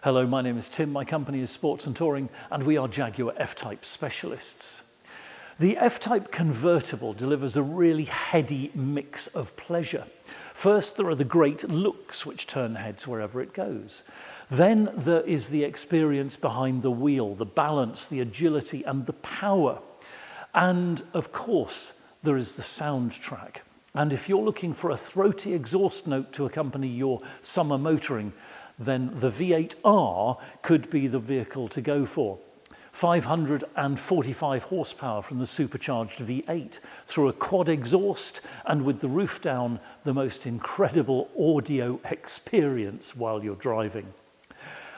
Hello, my name is Tim, my company is Sports and Touring, and we are Jaguar F-Type specialists. The F-Type convertible delivers a really heady mix of pleasure. First, there are the great looks which turn heads wherever it goes. Then there is the experience behind the wheel, the balance, the agility and the power. And of course, there is the soundtrack. And if you're looking for a throaty exhaust note to accompany your summer motoring, then the V8R could be the vehicle to go for. 545 horsepower from the supercharged V8 through a quad exhaust and with the roof down, the most incredible audio experience while you're driving.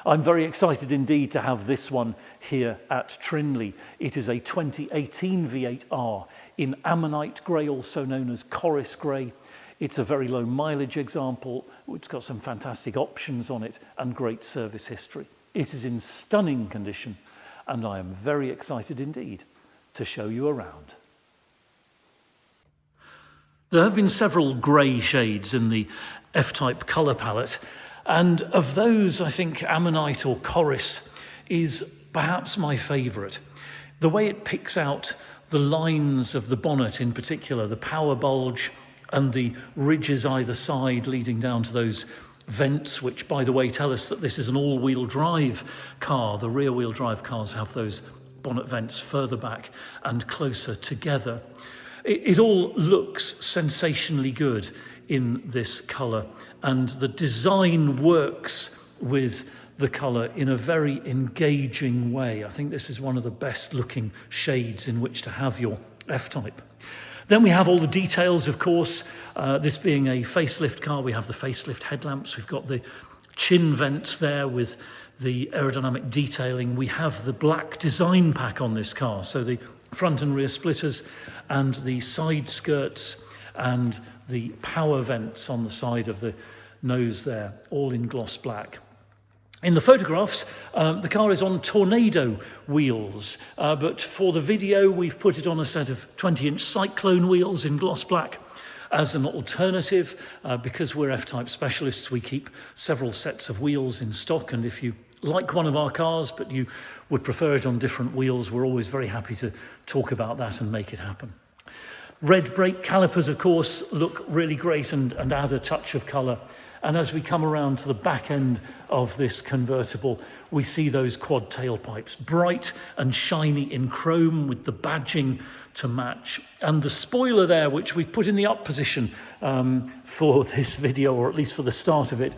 I'm very excited indeed to have this one here at Trinley. It is a 2018 V8R in ammonite grey, also known as Corris grey. It's a very low mileage example, which has got some fantastic options on it and great service history. It is in stunning condition, and I am very excited indeed to show you around. There have been several grey shades in the F-Type colour palette, and of those, I think ammonite or Corris is perhaps my favourite. The way it picks out the lines of the bonnet in particular, the power bulge, and the ridges either side leading down to those vents, which, by the way, tell us that this is an all-wheel drive car. The rear-wheel drive cars have those bonnet vents further back and closer together. It all looks sensationally good in this colour, and the design works with the colour in a very engaging way. I think this is one of the best looking shades in which to have your F-Type. Then we have all the details, of course. This being a facelift car, we have the facelift headlamps. We've got the chin vents there with the aerodynamic detailing. We have the black design pack on this car. So the front and rear splitters and the side skirts and the power vents on the side of the nose there, all in gloss black. In the photographs, the car is on Tornado wheels, but for the video, we've put it on a set of 20-inch Cyclone wheels in gloss black as an alternative. Because we're F-Type specialists, we keep several sets of wheels in stock, and if you like one of our cars, but you would prefer it on different wheels, we're always very happy to talk about that and make it happen. Red brake calipers, of course, look really great and add a touch of colour. And as we come around to the back end of this convertible, we see those quad tailpipes, bright and shiny in chrome with the badging to match. And the spoiler there, which we've put in the up position for this video, or at least for the start of it,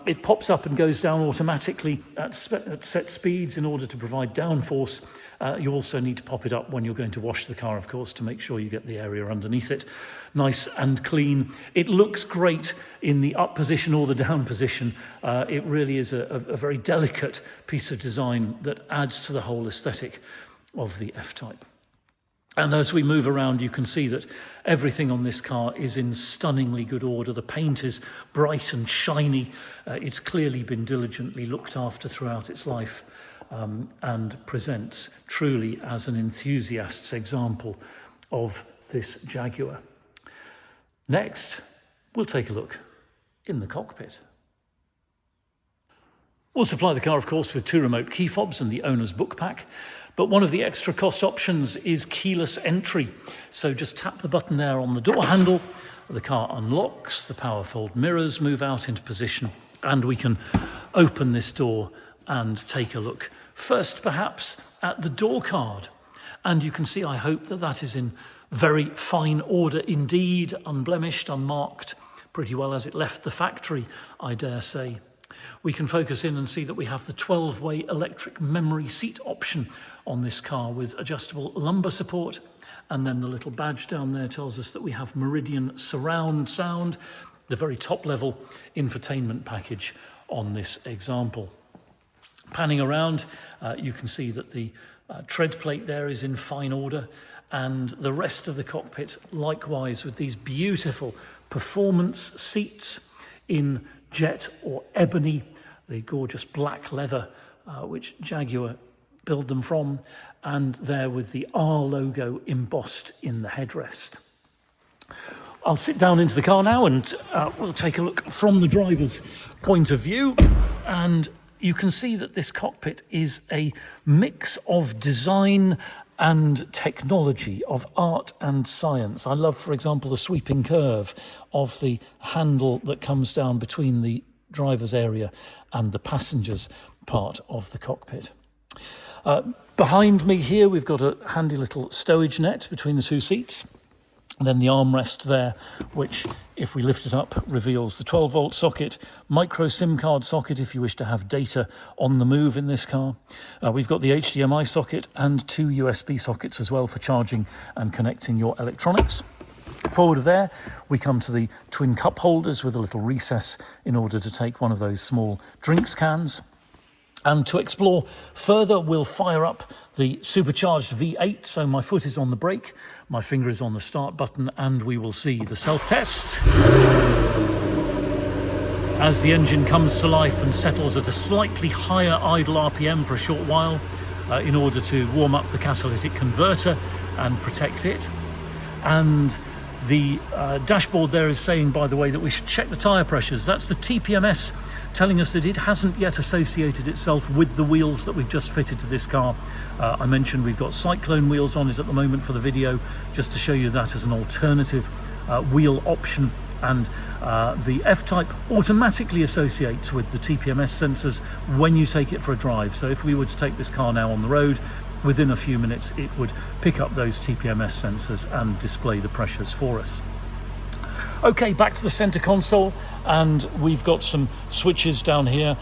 it pops up and goes down automatically at set speeds in order to provide downforce. You also need to pop it up when you're going to wash the car, of course, to make sure you get the area underneath it nice and clean. It looks great in the up position or the down position. It really is a very delicate piece of design that adds to the whole aesthetic of the F-Type. And as we move around, you can see that everything on this car is in stunningly good order. The paint is bright and shiny. It's clearly been diligently looked after throughout its life. And presents truly as an enthusiast's example of this Jaguar. Next, we'll take a look in the cockpit. We'll supply the car, of course, with 2 remote key fobs and the owner's book pack, but one of the extra cost options is keyless entry. So just tap the button there on the door handle, the car unlocks, the power fold mirrors move out into position, and we can open this door and take a look. First, perhaps, at the door card. And you can see, I hope, that that is in very fine order indeed, unblemished, unmarked, pretty well as it left the factory, I dare say. We can focus in and see that we have the 12-way electric memory seat option on this car with adjustable lumbar support. And then the little badge down there tells us that we have Meridian surround sound, the very top level infotainment package on this example. Panning around, you can see that the tread plate there is in fine order, and the rest of the cockpit likewise with these beautiful performance seats in jet or ebony, the gorgeous black leather which Jaguar build them from, and there with the R logo embossed in the headrest. I'll sit down into the car now and we'll take a look from the driver's point of view, and you can see that this cockpit is a mix of design and technology, of art and science. I love, for example, the sweeping curve of the handle that comes down between the driver's area and the passenger's part of the cockpit. Behind me here, we've got a handy little stowage net between the two seats. And then the armrest there, which, if we lift it up, reveals the 12-volt socket, micro SIM card socket if you wish to have data on the move in this car. We've got the HDMI socket and 2 USB sockets as well for charging and connecting your electronics. Forward of there, we come to the twin cup holders with a little recess in order to take one of those small drinks cans. And to explore further, we'll fire up the supercharged V8. So my foot is on the brake, my finger is on the start button, and we will see the self-test. As the engine comes to life and settles at a slightly higher idle RPM for a short while in order to warm up the catalytic converter and protect it. And the dashboard there is saying, by the way, that we should check the tyre pressures. That's the TPMS telling us that it hasn't yet associated itself with the wheels that we've just fitted to this car. I mentioned we've got cyclone wheels on it at the moment for the video, just to show you that as an alternative wheel option. And the F-Type automatically associates with the TPMS sensors when you take it for a drive. So if we were to take this car now on the road, within a few minutes it would pick up those TPMS sensors and display the pressures for us. Okay, back to the center console, and we've got some switches down here,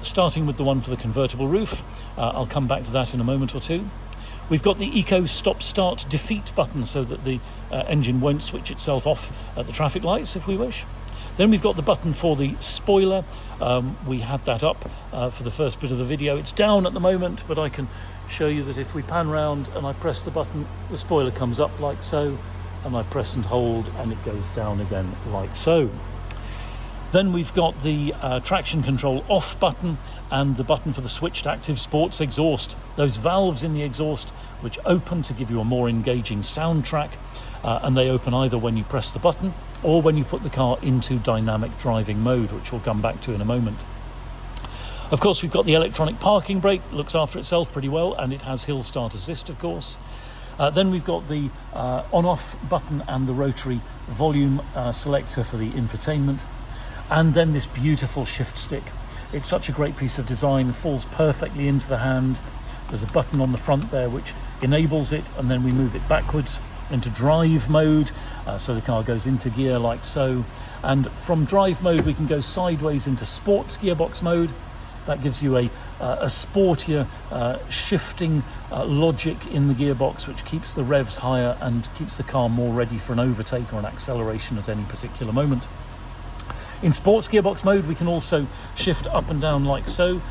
starting with the one for the convertible roof. I'll come back to that in a moment or two. We've got the Eco Stop Start Defeat button so that the engine won't switch itself off at the traffic lights if we wish. Then we've got the button for the spoiler. We had that up for the first bit of the video. It's down at the moment, but I can show you that if we pan round and I press the button, the spoiler comes up like so, and I press and hold and it goes down again like so. Then we've got the traction control off button and the button for the switched active sports exhaust. Those valves in the exhaust which open to give you a more engaging soundtrack, and they open either when you press the button or when you put the car into dynamic driving mode, which we'll come back to in a moment. Of course, we've got the electronic parking brake, looks after itself pretty well, and it has hill start assist, of course. Then we've got the on-off button and the rotary volume selector for the infotainment. And then this beautiful shift stick. It's such a great piece of design, falls perfectly into the hand. There's a button on the front there which enables it, and then we move it backwards into drive mode, so the car goes into gear like so. And from drive mode we can go sideways into sports gearbox mode. That gives you a sportier shifting logic in the gearbox, which keeps the revs higher and keeps the car more ready for an overtake or an acceleration at any particular moment. In sports gearbox mode, we can also shift up and down like so,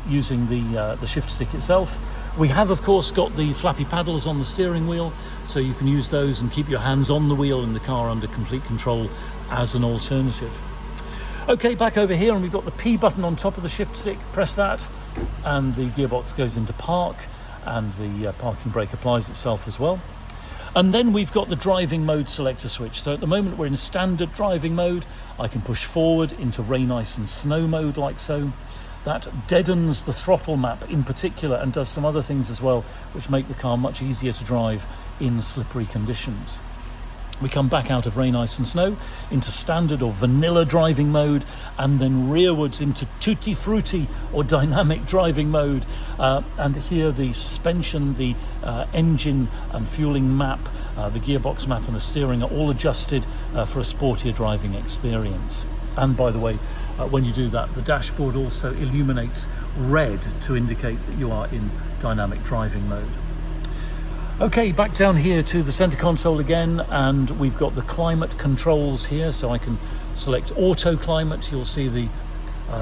using the shift stick itself. We have, of course, got the flappy paddles on the steering wheel, so you can use those and keep your hands on the wheel and the car under complete control as an alternative. Okay, back over here, and we've got the P button on top of the shift stick. Press that and the gearbox goes into park, and the parking brake applies itself as well. And then we've got the driving mode selector switch. So at the moment we're in standard driving mode. I can push forward into rain, ice and snow mode like so. That deadens the throttle map in particular and does some other things as well, which make the car much easier to drive in slippery conditions. We come back out of rain, ice and snow into standard or vanilla driving mode, and then rearwards into tutti frutti or dynamic driving mode. And here the suspension, the engine and fueling map, the gearbox map and the steering are all adjusted for a sportier driving experience. And by the way, when you do that, the dashboard also illuminates red to indicate that you are in dynamic driving mode. Okay, back down here to the center console again, and we've got the climate controls here, so I can select auto climate. You'll see the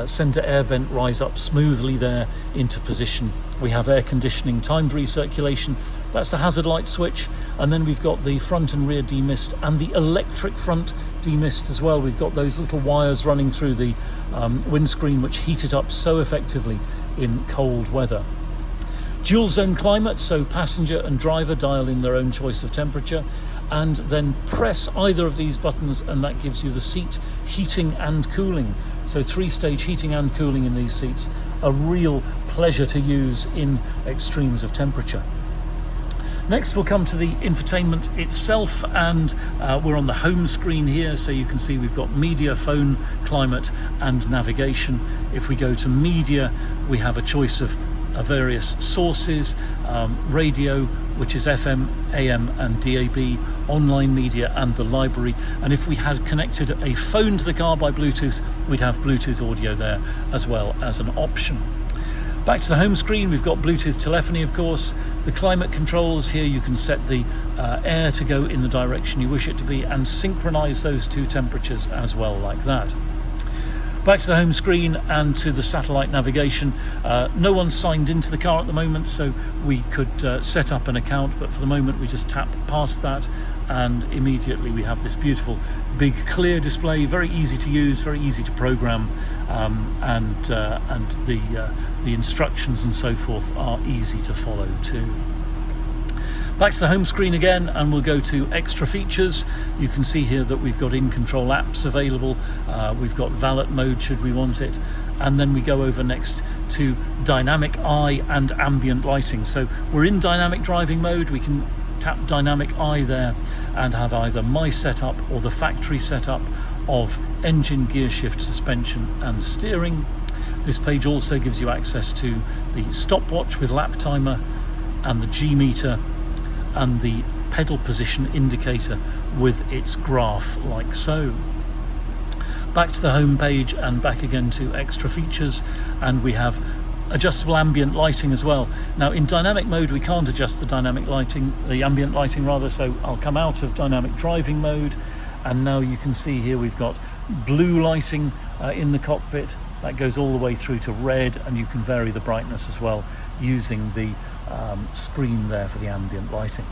center air vent rise up smoothly there into position. We have air conditioning, timed recirculation, that's the hazard light switch, and then we've got the front and rear demist and the electric front demist as well. We've got those little wires running through the windscreen which heat it up so effectively in cold weather. Dual zone climate, so passenger and driver dial in their own choice of temperature, and then press either of these buttons and that gives you the seat heating and cooling. So 3-stage heating and cooling in these seats, a real pleasure to use in extremes of temperature. Next we'll come to the infotainment itself, and we're on the home screen here, so you can see we've got media, phone, climate and navigation. If we go to media, we have a choice of various sources, radio, which is FM, AM and DAB, online media and the library. And if we had connected a phone to the car by Bluetooth, we'd have Bluetooth audio there as well as an option. Back to the home screen, we've got Bluetooth telephony, of course. The climate controls here, you can set the air to go in the direction you wish it to be and synchronize those two temperatures as well, like that. Back to the home screen and to the satellite navigation. No one's signed into the car at the moment, so we could set up an account, but for the moment we just tap past that and immediately we have this beautiful big clear display, very easy to use, very easy to program, and the instructions and so forth are easy to follow too. Back to the home screen again, and we'll go to extra features. You can see here that we've got in-control apps available. We've got valet mode should we want it. And then we go over next to dynamic eye and ambient lighting. So we're in dynamic driving mode. We can tap dynamic eye there and have either my setup or the factory setup of engine, gear shift, suspension and steering. This page also gives you access to the stopwatch with lap timer and the G meter and the pedal position indicator with its graph like so. Back to the home page and back again to extra features, and we have adjustable ambient lighting as well. Now in dynamic mode we can't adjust the ambient lighting rather, so I'll come out of dynamic driving mode, and now you can see here we've got blue lighting in the cockpit that goes all the way through to red, and you can vary the brightness as well using the screen there for the ambient lighting.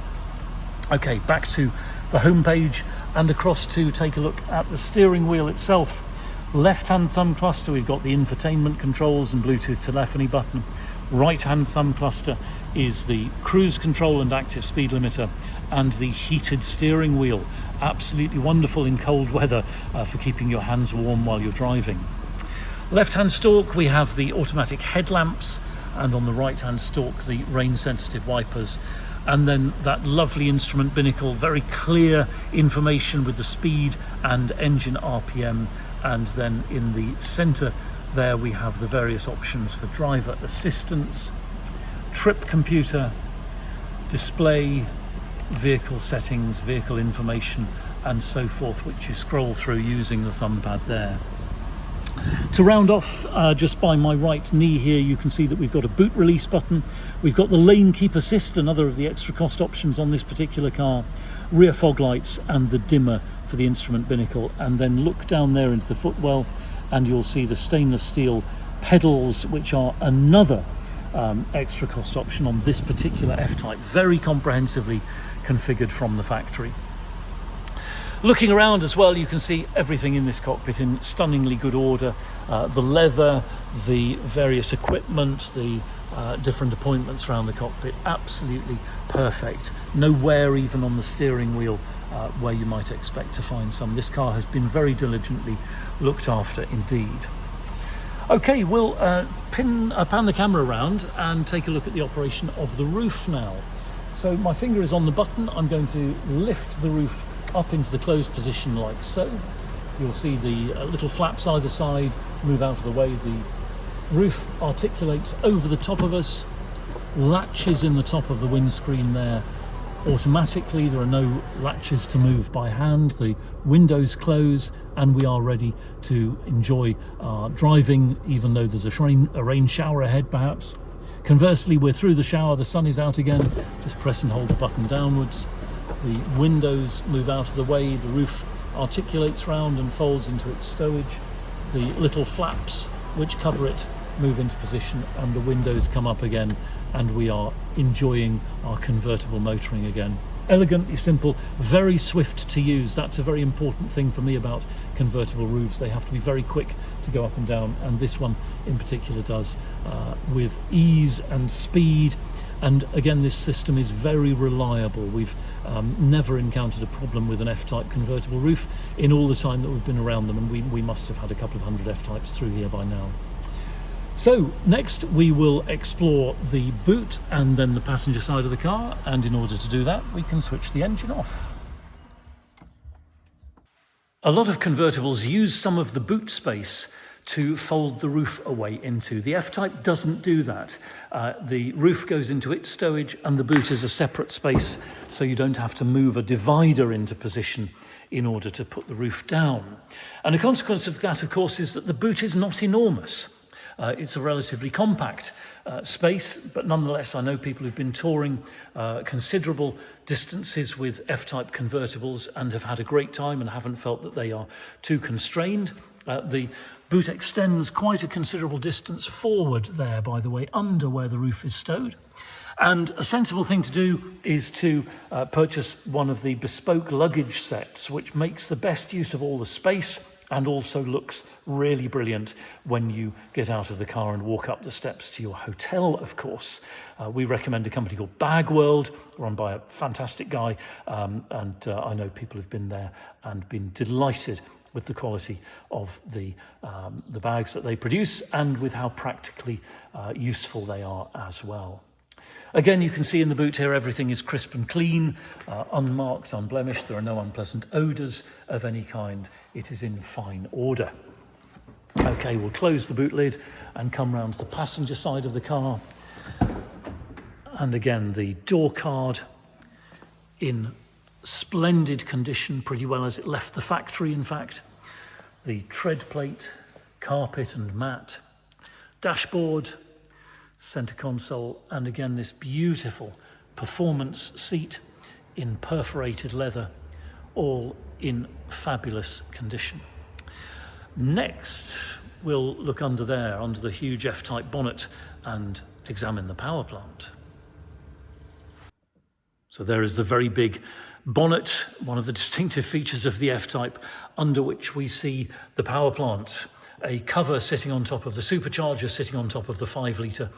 Okay, back to the home page and across to take a look at the steering wheel itself. Left hand thumb cluster, we've got the infotainment controls and Bluetooth telephony button. Right hand thumb cluster is the cruise control and active speed limiter and the heated steering wheel. Absolutely wonderful in cold weather for keeping your hands warm while you're driving. Left hand stalk, we have the automatic headlamps, and on the right hand stalk the rain sensitive wipers, and then that lovely instrument binnacle, very clear information with the speed and engine RPM, and then in the center there we have the various options for driver assistance, trip computer, display, vehicle settings, vehicle information and so forth, which you scroll through using the thumb pad there. To round off, just by my right knee here, you can see that we've got a boot release button. We've got the lane keep assist, another of the extra cost options on this particular car, rear fog lights and the dimmer for the instrument binnacle. And then look down there into the footwell and you'll see the stainless steel pedals, which are another extra cost option on this particular F-Type, very comprehensively configured from the factory. Looking around as well, you can see everything in this cockpit in stunningly good order. The leather, the various equipment, the different appointments around the cockpit, absolutely perfect. No wear even on the steering wheel where you might expect to find some. This car has been very diligently looked after indeed. Okay, we'll pan the camera around and take a look at the operation of the roof now. So my finger is on the button. I'm going to lift the roof up into the closed position like so. You'll see the little flaps either side move out of the way. The roof articulates over the top of us, latches in the top of the windscreen there automatically. There are no latches to move by hand. The windows close and we are ready to enjoy our driving, even though there's a rain shower ahead perhaps. Conversely, we're through the shower, the sun is out again. Just press and hold the button downwards. The windows move out of the way, the roof articulates round and folds into its stowage. The little flaps which cover it move into position and the windows come up again, and we are enjoying our convertible motoring again. elegantly simple, very swift to use. That's a very important thing for me about convertible roofs. They have to be very quick to go up and down, and this one in particular does with ease and speed. And again, this system is very reliable. We've never encountered a problem with an F-type convertible roof in all the time that we've been around them, and we must have had a couple of hundred F-types through here by now. So next we will explore the boot and then the passenger side of the car, and in order to do that we can switch the engine off. A lot of convertibles use some of the boot space to fold the roof away into. The F-Type doesn't do that. The roof goes into its stowage and the boot is a separate space, so you don't have to move a divider into position in order to put the roof down. And a consequence of that, of course, is that the boot is not enormous. It's a relatively compact space, but nonetheless I know people who've been touring considerable distances with F-Type convertibles and have had a great time and haven't felt that they are too constrained. The boot extends quite a considerable distance forward there, by the way, under where the roof is stowed. And a sensible thing to do is to purchase one of the bespoke luggage sets, which makes the best use of all the space and also looks really brilliant when you get out of the car and walk up the steps to your hotel, of course. We recommend a company called Bagworld, run by a fantastic guy, and I know people have been there and been delighted with the quality of the bags that they produce and with how practically useful they are as well. Again, you can see in the boot here everything is crisp and clean, unmarked, unblemished. There are no unpleasant odours of any kind. It is in fine order. Okay, we'll close the boot lid and come round to the passenger side of the car. And again, the door card in splendid condition, pretty well as it left the factory, in fact. The tread plate, carpet and mat, dashboard, centre console, and again this beautiful performance seat in perforated leather, all in fabulous condition. Next, we'll look under there, under the huge F-Type bonnet, and examine the power plant. So there is the very big bonnet, one of the distinctive features of the F-Type, under which we see the power plant. A cover sitting on top of the supercharger, sitting on top of the 5-litre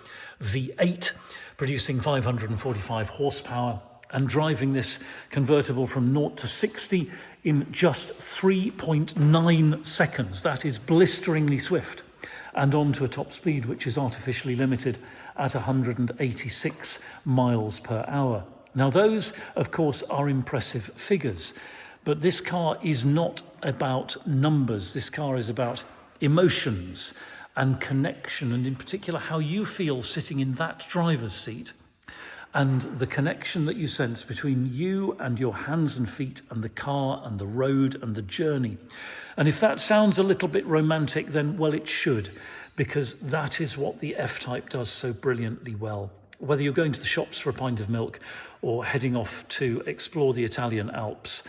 V8, producing 545 horsepower and driving this convertible from 0 to 60 in just 3.9 seconds. That is blisteringly swift, and on to a top speed which is artificially limited at 186 miles per hour. Now those, of course, are impressive figures, but this car is not about numbers. This car is about emotions and connection, and in particular how you feel sitting in that driver's seat and the connection that you sense between you and your hands and feet and the car and the road and the journey. And if that sounds a little bit romantic, then well, it should, because that is what the F-Type does so brilliantly well. Whether you're going to the shops for a pint of milk or heading off to explore the Italian Alps,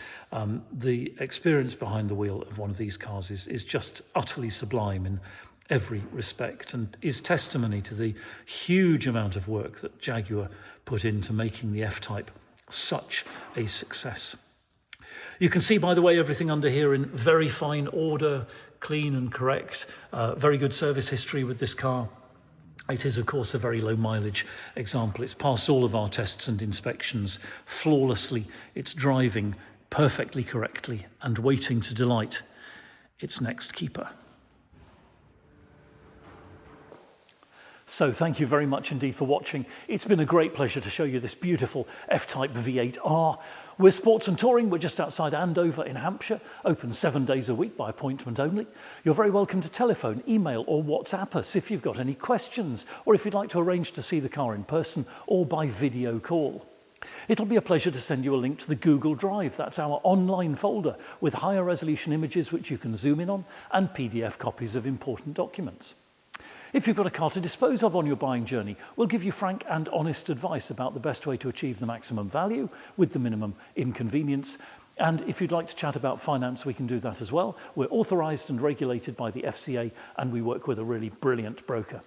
the experience behind the wheel of one of these cars is just utterly sublime in every respect, and is testimony to the huge amount of work that Jaguar put into making the F-Type such a success. You can see, by the way, everything under here in very fine order, clean and correct. Very good service history with this car. It is, of course, a very low mileage example. It's passed all of our tests and inspections flawlessly. It's driving perfectly correctly and waiting to delight its next keeper. So thank you very much indeed for watching. It's been a great pleasure to show you this beautiful F-Type V8R. We're Sports and Touring. We're just outside Andover in Hampshire, open 7 days a week by appointment only. You're very welcome to telephone, email or WhatsApp us if you've got any questions, or if you'd like to arrange to see the car in person or by video call. It'll be a pleasure to send you a link to the Google Drive. That's our online folder with higher resolution images which you can zoom in on, and PDF copies of important documents. If you've got a car to dispose of on your buying journey, we'll give you frank and honest advice about the best way to achieve the maximum value with the minimum inconvenience. And if you'd like to chat about finance, we can do that as well. We're authorised and regulated by the FCA, and we work with a really brilliant broker.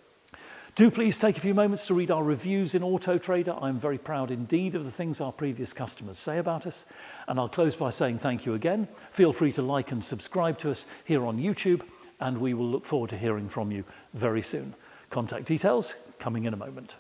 Do please take a few moments to read our reviews in Auto Trader. I'm very proud indeed of the things our previous customers say about us. And I'll close by saying thank you again. Feel free to like and subscribe to us here on YouTube, and we will look forward to hearing from you very soon. Contact details coming in a moment.